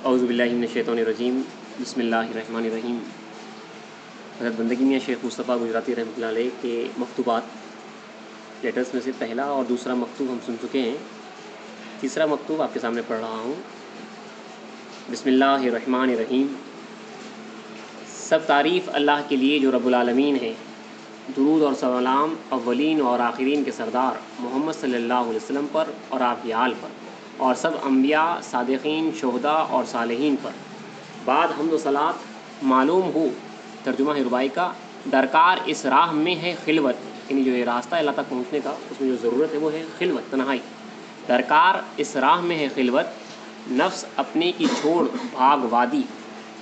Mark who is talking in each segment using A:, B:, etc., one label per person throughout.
A: اعوذ باللہ من الشیطان الرجیم بسم اللہ الرحمن الرحیم۔ حضرت بندگی میاں شیخ مصطفیٰ گجراتی رحمۃ اللہ علیہ کے مکتوبات لیٹرز میں سے پہلا اور دوسرا مکتوب ہم سن چکے ہیں، تیسرا مکتوب آپ کے سامنے پڑھ رہا ہوں۔ بسم اللہ الرحمن الرحیم۔ سب تعریف اللہ کے لیے جو رب العالمین ہے، درود اور سلام اولین اور آخرین کے سردار محمد صلی اللہ علیہ وسلم پر اور آپ کی آل پر اور سب انبیاء، صادقین، شہداء اور صالحین پر۔ بعد حمد و صلات معلوم ہو ترجمہ ہے رباعی کا، درکار اس راہ میں ہے خلوت، یعنی جو یہ راستہ اللہ تک پہنچنے کا اس میں جو ضرورت ہے وہ ہے خلوت، تنہائی۔ درکار اس راہ میں ہے خلوت، نفس اپنے کی چھوڑ بھاگ وادی،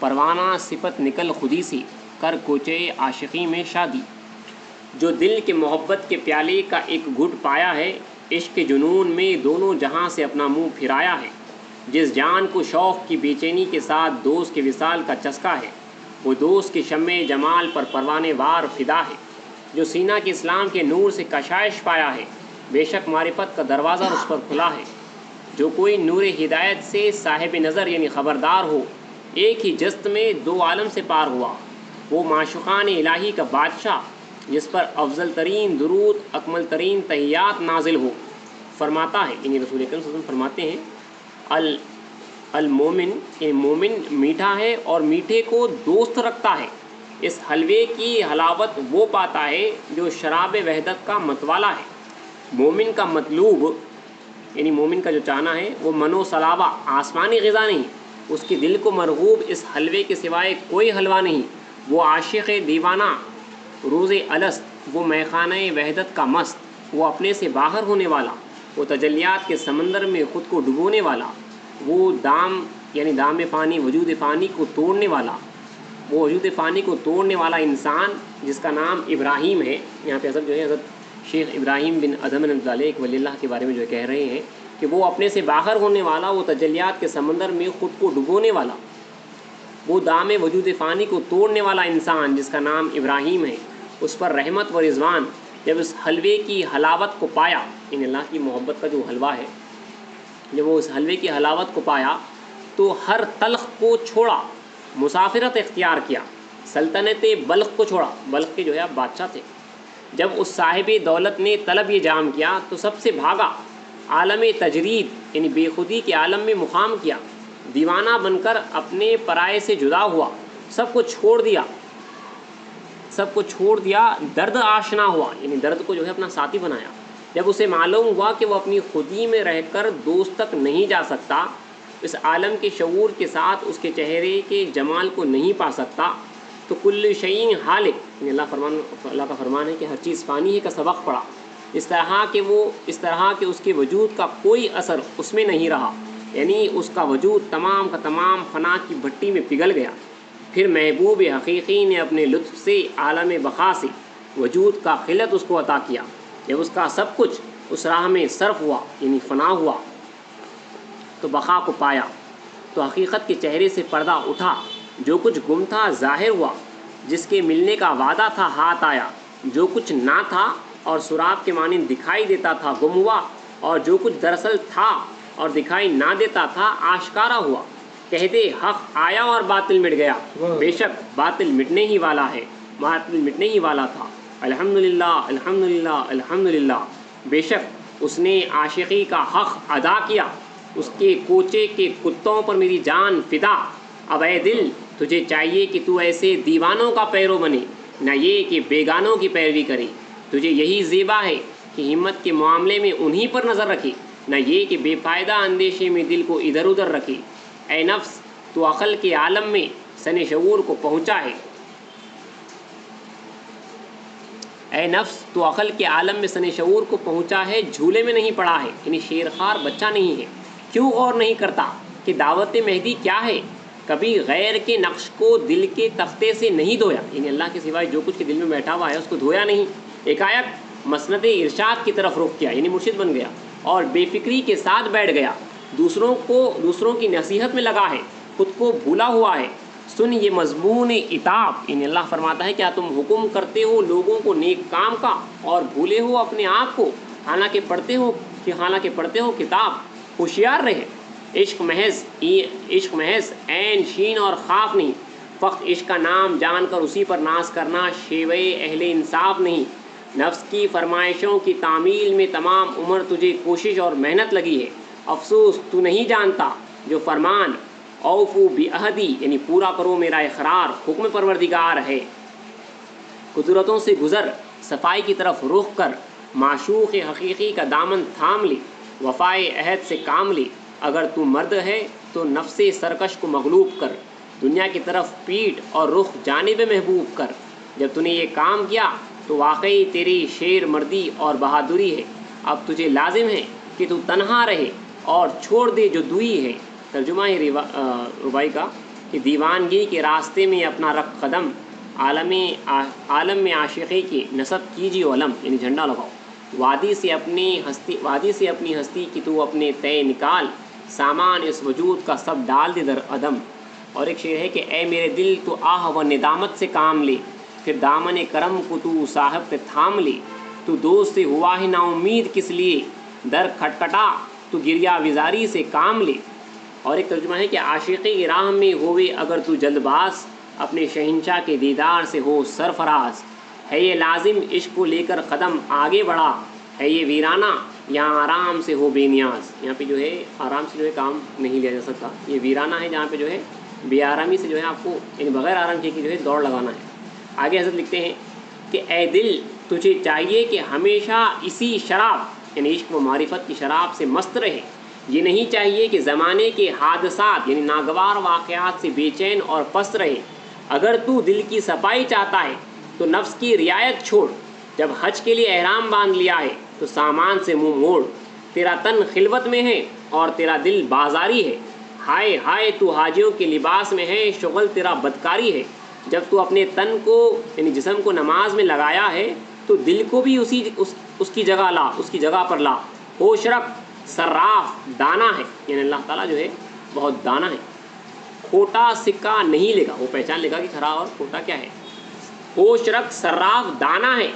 A: پروانہ صفت نکل خودی سی، کر کوچے عاشقی میں شادی۔ جو دل کے محبت کے پیالے کا ایک گھٹ پایا ہے، عشق کے جنون میں دونوں جہاں سے اپنا منہ پھرایا ہے۔ جس جان کو شوق کی بے چینی کے ساتھ دوست کے وصال کا چسکا ہے، وہ دوست کے شمع جمال پر پروانے وار فدا ہے۔ جو سینہ کے اسلام کے نور سے کشائش پایا ہے، بے شک معرفت کا دروازہ اس پر کھلا ہے۔ جو کوئی نور ہدایت سے صاحب نظر یعنی خبردار ہو، ایک ہی جست میں دو عالم سے پار ہوا۔ وہ معشوقان الہی کا بادشاہ، جس پر افضل ترین درود اکمل ترین تحیات نازل ہو، فرماتا ہے، یعنی رسول اکرم صلی اللہ علیہ وسلم فرماتے ہیں، المومن یعنی مومن میٹھا ہے اور میٹھے کو دوست رکھتا ہے۔ اس حلوے کی حلاوت وہ پاتا ہے جو شراب وحدت کا متوالا ہے۔ مومن کا مطلوب یعنی مومن کا جو چاہنا ہے وہ منو سلاوا آسمانی غذا نہیں، اس کے دل کو مرغوب اس حلوے کے سوائے کوئی حلوہ نہیں۔ وہ عاشق دیوانہ روز الست، وہ میخانہ وحدت کا مست، وہ اپنے سے باہر ہونے والا، وہ تجلیات کے سمندر میں خود کو ڈبونے والا، وہ دام یعنی دام فانی وجود فانی کو توڑنے والا، وہ وجود فانی کو توڑنے والا انسان جس کا نام ابراہیم ہے۔ یہاں پہ حضرت جو ہے حضرت شیخ ابراہیم بن ادھم رحمۃ اللہ علیہ ایک ولی اللہ کے بارے میں جو کہہ رہے ہیں کہ وہ اپنے سے باہر ہونے والا، وہ تجلیات کے سمندر میں خود کو ڈبونے والا، وہ دام وجود فانی کو توڑنے والا انسان جس کا نام ابراہیم ہے، اس پر رحمت و رضوان جب اس حلوے کی حلاوت کو پایا، یعنی اللہ کی محبت کا جو حلوہ ہے، جب وہ اس حلوے کی حلاوت کو پایا تو ہر تلخ کو چھوڑا، مسافرت اختیار کیا، سلطنت بلخ کو چھوڑا، بلخ کے جو ہے آپ بادشاہ تھے۔ جب اس صاحب دولت نے طلب یہ جام کیا تو سب سے بھاگا، عالم تجرید یعنی بے خودی کے عالم میں مقام کیا، دیوانہ بن کر اپنے پرائے سے جدا ہوا، سب کو چھوڑ دیا، درد آشنا ہوا، یعنی درد کو جو ہے اپنا ساتھی بنایا۔ جب اسے معلوم ہوا کہ وہ اپنی خودی میں رہ کر دوست تک نہیں جا سکتا، اس عالم کے شعور کے ساتھ اس کے چہرے کے جمال کو نہیں پا سکتا، تو کل شیء ہالک، یعنی اللہ کا فرمان ہے کہ ہر چیز فانی ہے کا سبق پڑا، اس طرح کہ اس کے وجود کا کوئی اثر اس میں نہیں رہا، یعنی اس کا وجود تمام کا تمام فنا کی بھٹی میں پگھل گیا۔ پھر محبوب حقیقی نے اپنے لطف سے عالم بقا سے وجود کا خلت اس کو عطا کیا۔ جب اس کا سب کچھ اس راہ میں صرف ہوا یعنی فنا ہوا تو بقا کو پایا، تو حقیقت کے چہرے سے پردہ اٹھا، جو کچھ گم تھا ظاہر ہوا، جس کے ملنے کا وعدہ تھا ہاتھ آیا، جو کچھ نہ تھا اور سراب کے مانند دکھائی دیتا تھا گم ہوا، اور جو کچھ دراصل تھا اور دکھائی نہ دیتا تھا آشکارا ہوا۔ کہہ دے حق آیا اور باطل مٹ گیا، بے شک باطل مٹنے ہی والا ہے، باطل مٹنے ہی والا تھا۔ الحمدللہ الحمدللہ الحمدللہ، بے شک اس نے عاشقی کا حق ادا کیا، اس کے کوچے کے کتوں پر میری جان فدا۔ اب اے دل تجھے چاہیے کہ تو ایسے دیوانوں کا پیرو بنے، نہ یہ کہ بیگانوں کی پیروی کرے۔ تجھے یہی زیبا ہے کہ ہمت کے معاملے میں انہی پر نظر رکھے، نہ یہ کہ بے فائدہ اندیشے میں دل کو ادھر ادھر رکھے۔ اے نفس تو عقل کے عالم میں سن شعور کو پہنچا ہے، اے نفس تو عقل کے عالم میں سن شعور کو پہنچا ہے، جھولے میں نہیں پڑا ہے، یعنی شیرخوار بچہ نہیں ہے۔ کیوں غور نہیں کرتا کہ دعوت مہدی کیا ہے؟ کبھی غیر کے نقش کو دل کے تختے سے نہیں دھویا، یعنی اللہ کے سوائے جو کچھ کے دل میں بیٹھا ہوا ہے اس کو دھویا نہیں، ایک مسند ارشاد کی طرف رخ کیا، یعنی مرشد بن گیا، اور بے فکری کے ساتھ بیٹھ گیا، دوسروں کی نصیحت میں لگا ہے، خود کو بھولا ہوا ہے۔ سن یہ مضمون عتاب، یعنی اللہ فرماتا ہے کیا تم حکم کرتے ہو لوگوں کو نیک کام کا اور بھولے ہو اپنے آپ کو، حالانکہ پڑھتے ہو کتاب۔ ہوشیار رہے عشق محض عین شین اور خاف نہیں، فقط عشق کا نام جان کر اسی پر ناز کرنا شیوہ اہل انصاف نہیں۔ نفس کی فرمائشوں کی تعمیل میں تمام عمر تجھے کوشش اور محنت لگی ہے، افسوس تو نہیں جانتا جو فرمان اوفو بعہدی یعنی پورا کرو میرا اقرار حکم پروردگار ہے۔ قدرتوں سے گزر صفائی کی طرف رخ کر، معشوق حقیقی کا دامن تھام لے، وفائے عہد سے کام لے، اگر تو مرد ہے تو نفس سرکش کو مغلوب کر، دنیا کی طرف پیٹ اور رخ جانب محبوب کر۔ جب تو نے یہ کام کیا تو واقعی تیری شیر مردی اور بہادری ہے، اب تجھے لازم ہے کہ تو تنہا رہے اور چھوڑ دے جو دوئی ہے۔ ترجمہ ہے ربائی کا کہ دیوانگی کے راستے میں اپنا رکھ قدم، عالم میں عاشقی کی نصب کیجیے علم یعنی جھنڈا لگاؤ، وادی سے اپنی ہستی کی تو اپنے تے نکال، سامان اس وجود کا سب ڈال دے در عدم۔ اور ایک شعر ہے کہ اے میرے دل تو آہ و ندامت سے کام لے، پھر دامن کرم کو تو صاحب پہ تھام لے، تو دوست سے ہوا ہے نا امید کس لیے، در کھٹکھٹا تو گریا وزاری سے کام لے۔ اور ایک ترجمہ ہے کہ عاشقی کی راہ میں ہوئے اگر تو جلد باز، اپنے شہنشاہ کے دیدار سے ہو سرفراز، ہے یہ لازم عشق کو لے کر قدم آگے بڑھا، ہے یہ ویرانہ یہاں آرام سے ہو بے نیاز۔ یہاں پہ جو ہے آرام سے جو ہے کام نہیں لیا جا سکتا، یہ ویرانہ ہے جہاں پہ جو ہے بے آرامی سے جو ہے آپ کو یعنی بغیر آرام کیے کہ جو ہے دوڑ لگانا ہے۔ آگے حضرت لکھتے ہیں کہ اے دل تجھے چاہیے کہ ہمیشہ اسی شراب یعنی عشق و معرفت کی شراب سے مست رہے، یہ نہیں چاہیے کہ زمانے کے حادثات یعنی ناگوار واقعات سے بے چین اور پست رہے۔ اگر تو دل کی صفائی چاہتا ہے تو نفس کی رعایت چھوڑ، جب حج کے لیے احرام باندھ لیا ہے تو سامان سے منہ موڑ، تیرا تن خلوت میں ہے اور تیرا دل بازاری ہے، ہائے ہائے تو حاجیوں کے لباس میں ہے، شغل تیرا بدکاری ہے۔ جب تو اپنے تن کو یعنی جسم کو نماز میں لگایا ہے تو دل کو بھی اس کی جگہ پر لا۔ ہوش رکھ صراف دانا ہے یعنی اللہ تعالیٰ جو ہے بہت دانا ہے، کھوٹا سکہ نہیں لے گا، وہ پہچان لے گا کہ کھرا اور کھوٹا کیا ہے۔ ہوش رکھ صراف دانا ہے،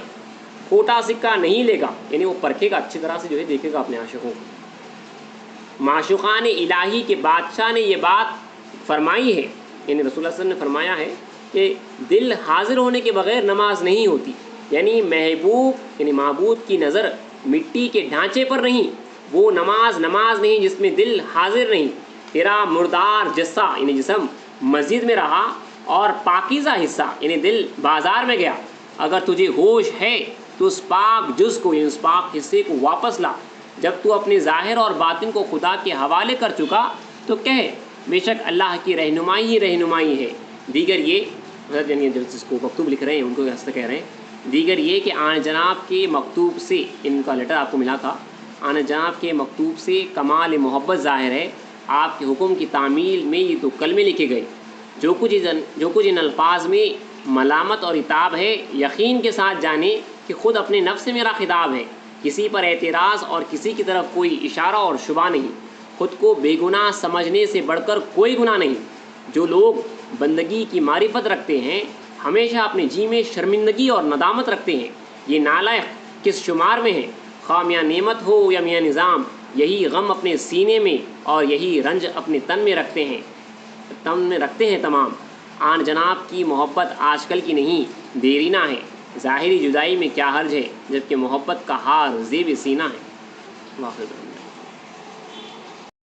A: کھوٹا سکہ نہیں لے گا یعنی وہ پرکھے گا، اچھی طرح سے جو ہے دیکھے گا اپنے عاشقوں کو۔ معشوقان الہی کے بادشاہ نے یہ بات فرمائی ہے یعنی رسول اللہ صلی اللہ علیہ وسلم نے فرمایا ہے کہ دل حاضر ہونے کے بغیر نماز نہیں ہوتی، یعنی محبوب یعنی معبود کی نظر مٹی کے ڈھانچے پر نہیں، وہ نماز نہیں جس میں دل حاضر نہیں۔ تیرا مردار جسہ یعنی جسم مسجد میں رہا اور پاکیزہ حصہ یعنی دل بازار میں گیا۔ اگر تجھے ہوش ہے تو اس پاک جز کو یعنی اس پاک حصے کو واپس لا۔ جب تو اپنے ظاہر اور باطن کو خدا کے حوالے کر چکا تو کہے بے شک اللہ کی رہنمائی ہی رہنمائی ہے۔ دیگر یہ حضرت یعنی جس کو مکتوب لکھ رہے ہیں ان کو ایسا کہہ رہے ہیں، دیگر یہ کہ آن جناب کے مکتوب سے ان کا لیٹر آپ کو ملا تھا، آن جناب کے مکتوب سے کمال محبت ظاہر ہے، آپ کے حکم کی تعمیل میں یہ تو کلمے لکھے گئے، جو کچھ ان الفاظ میں ملامت اور عتاب ہے، یقین کے ساتھ جانے کہ خود اپنے نفس سے میرا خطاب ہے، کسی پر اعتراض اور کسی کی طرف کوئی اشارہ اور شبہ نہیں، خود کو بے گناہ سمجھنے سے بڑھ کر کوئی گناہ نہیں۔ جو لوگ بندگی کی معرفت رکھتے ہیں ہمیشہ اپنے جی میں شرمندگی اور ندامت رکھتے ہیں، یہ نالائق کس شمار میں ہیں، خواہ میاں نعمت ہو یا میاں نظام، یہی غم اپنے سینے میں اور یہی رنج اپنے تن میں رکھتے ہیں تمام۔ آن جناب کی محبت آج کل کی نہیں دیرینہ ہے، ظاہری جدائی میں کیا حرج ہے جبکہ محبت کا ہار زیب سینہ ہے۔ واقعی